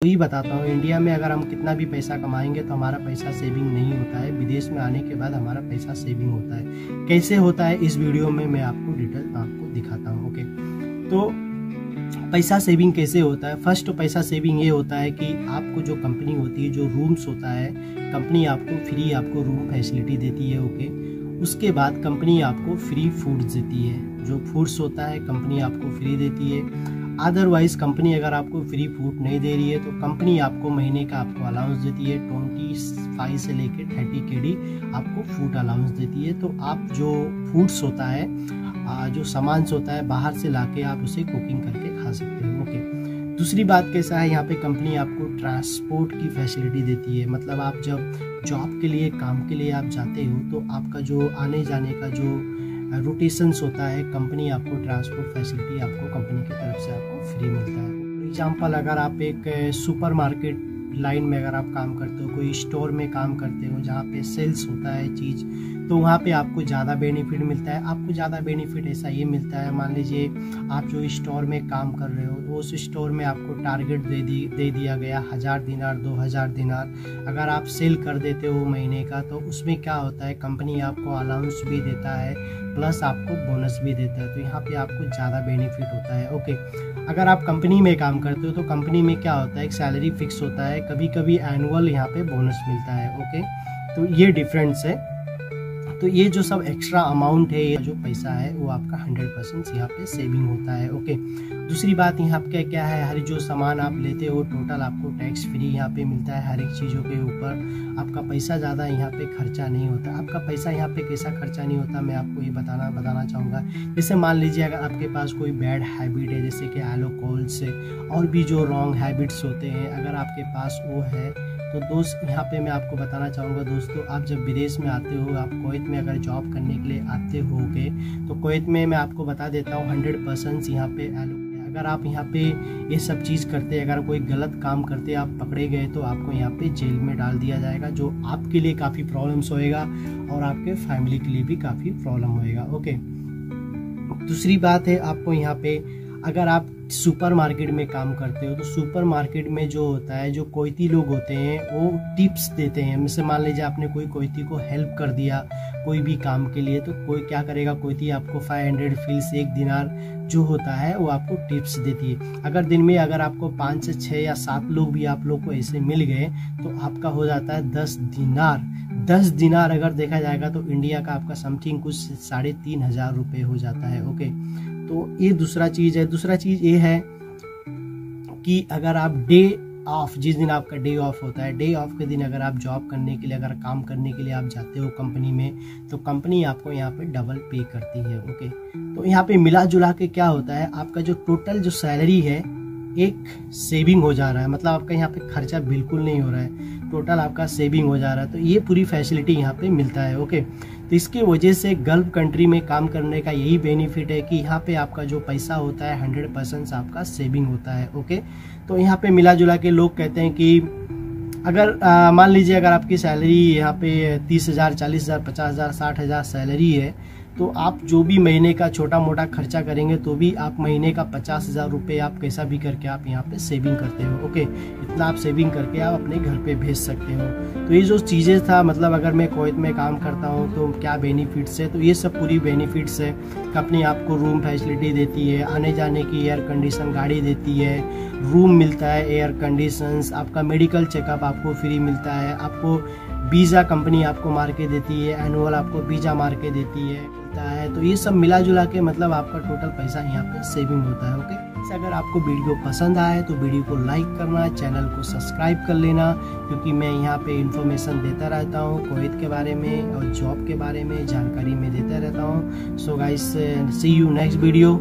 वही बताता हूँ, इंडिया में अगर हम कितना भी पैसा कमाएंगे तो हमारा पैसा सेविंग नहीं होता है। विदेश में आने के बाद हमारा पैसा सेविंग होता है। कैसे होता है इस वीडियो में मैं आपको डिटेल आपको दिखाता हूँ। ओके, तो पैसा सेविंग कैसे होता है। फर्स्ट तो पैसा सेविंग ये होता है कि आपको जो कंपनी होती है, जो रूम्स होता है, कंपनी आपको फ्री आपको रूम फैसिलिटी देती है। ओके, उसके बाद कंपनी आपको फ्री फूड्स देती है। जो फूड्स होता है कंपनी आपको फ्री देती है। अदरवाइज कंपनी अगर आपको फ्री फूड नहीं दे रही है तो कंपनी आपको महीने का आपको अलाउंस देती है। 25 से लेकर 30 KD आपको फूड अलाउंस देती है। तो आप जो फूड्स होता है, जो सामान होता है, बाहर से लाके आप उसे कुकिंग करके खा सकते हो। ओके, दूसरी बात कैसा है, यहाँ पे कंपनी आपको ट्रांसपोर्ट की फैसिलिटी देती है। मतलब आप जब जॉब के लिए, काम के लिए आप जाते हो तो आपका जो आने जाने का जो रोटेशंस होता है, कंपनी आपको ट्रांसपोर्ट फैसिलिटी आपको कंपनी की तरफ से आपको फ्री मिलता है। फॉर एग्जाम्पल, अगर आप एक सुपर मार्केट लाइन में अगर आप काम करते हो, कोई स्टोर में काम करते हो जहाँ पे सेल्स होता है चीज़, तो वहाँ पे आपको ज़्यादा बेनिफिट मिलता है। आपको ज़्यादा बेनिफिट ऐसा ये मिलता है, मान लीजिए आप जो स्टोर में काम कर रहे हो, उस स्टोर में आपको टारगेट दे दिया गया 1000 दिनार 2000 दिनार। अगर आप सेल कर देते हो महीने का, तो उसमें क्या होता है, कंपनी आपको अलाउंस भी देता है प्लस आपको बोनस भी देता है। तो यहाँ पे आपको ज़्यादा बेनिफिट होता है। ओके, अगर आप कंपनी में काम करते हो तो कंपनी में क्या होता है, एक सैलरी फिक्स होता है, कभी कभी एनुअल यहाँ पे बोनस मिलता है। ओके, तो ये डिफरेंस है। तो ये जो सब एक्स्ट्रा अमाउंट है, ये जो पैसा है, वो आपका 100% यहाँ पे सेविंग होता है। ओके, दूसरी बात यहाँ पे क्या है, हर जो सामान आप लेते हो टोटल आपको टैक्स फ्री यहाँ पे मिलता है। हर एक चीज़ों के ऊपर आपका पैसा ज़्यादा यहाँ पे खर्चा नहीं होता। आपका पैसा यहाँ पे कैसा खर्चा नहीं होता, मैं आपको ये बताना चाहूँगा। जैसे मान लीजिए अगर आपके पास कोई बैड हैबिट है, जैसे कि अल्कोहल से और भी जो रॉन्ग हैबिट्स होते हैं, अगर आपके पास वो है तो दोस्त, यहाँ पे मैं आपको बताना चाहूँगा दोस्तों, आप जब विदेश में आते हो, आप कुवैत में अगर जॉब करने के लिए आते होगे, तो कुवैत में मैं आपको बता देता हूँ 100% यहाँ पे अगर आप यहाँ पे ये सब चीज़ करते, अगर कोई गलत काम करते आप पकड़े गए तो आपको यहाँ पे जेल में डाल दिया जाएगा, जो आपके लिए काफ़ी प्रॉब्लम्स होएगा और आपके फैमिली के लिए भी काफ़ी प्रॉब्लम होएगा। ओके, दूसरी बात है, आपको यहाँ पे अगर आप सुपर मार्केट में काम करते हो तो सुपर मार्केट में जो होता है, जो कोयती लोग होते हैं वो टिप्स देते हैं। जैसे मान लीजिए आपने कोई कोयती को हेल्प कर दिया कोई भी काम के लिए, तो कोई क्या करेगा, कोयती आपको 500 फील्स 1 दिनार जो होता है वो आपको टिप्स देती है। अगर दिन में अगर आपको 5 से 6 या 7 लोग भी आप लोग को ऐसे मिल गए तो आपका हो जाता है 10 दिनार। 10 दिनार अगर देखा जाएगा तो इंडिया का आपका समथिंग कुछ 3500 रुपये हो जाता है। ओके, तो ये दूसरा चीज़ है। दूसरा चीज़ ये है कि अगर आप डे ऑफ, जिस दिन आपका डे ऑफ होता है, डे ऑफ के दिन अगर आप जॉब करने के लिए, अगर काम करने के लिए आप जाते हो कंपनी में, तो कंपनी आपको यहाँ पे डबल पे करती है। ओके, तो यहाँ पे मिला जुला के क्या होता है, आपका जो टोटल जो सैलरी है एक सेविंग हो जा रहा है। मतलब आपका यहाँ पे खर्चा बिल्कुल नहीं हो रहा है, टोटल आपका सेविंग हो जा रहा है। तो ये पूरी फैसिलिटी यहाँ पे मिलता है। ओके, तो इसकी वजह से गल्फ कंट्री में काम करने का यही बेनिफिट है कि यहाँ पे आपका जो पैसा होता है 100% आपका सेविंग होता है। ओके, तो यहाँ पे मिला जुला के लोग कहते हैं कि अगर मान लीजिए अगर आपकी सैलरी यहाँ पे 30,000 40,000 50,000 60,000 सैलरी है, तो आप जो भी महीने का छोटा मोटा खर्चा करेंगे तो भी आप महीने का 50,000 रुपये आप कैसा भी करके आप यहाँ पे सेविंग करते हो। ओके, इतना आप सेविंग करके आप अपने घर पे भेज सकते हो। तो ये जो चीज़ें था, मतलब अगर मैं कुवैत में काम करता हूँ तो क्या बेनिफिट्स है, तो ये सब पूरी बेनिफिट्स है। कंपनी आपको रूम फैसिलिटी देती है, आने जाने की एयर कंडीशन गाड़ी देती है, रूम मिलता है, एयर कंडीशंस, आपका मेडिकल चेकअप आपको फ्री मिलता है, आपको वीज़ा कंपनी आपको मार के देती है, एनुअल आपको वीज़ा मार के देती है। तो ये सब मिला जुला के मतलब आपका टोटल पैसा यहाँ पे सेविंग होता है। ओके, अगर आपको वीडियो पसंद आए तो वीडियो को लाइक करना, चैनल को सब्सक्राइब कर लेना, क्योंकि मैं यहाँ पे इन्फॉर्मेशन देता रहता हूँ कुवैत के बारे में और जॉब के बारे में जानकारी मैं देता रहता हूँ। So guys, see you next video.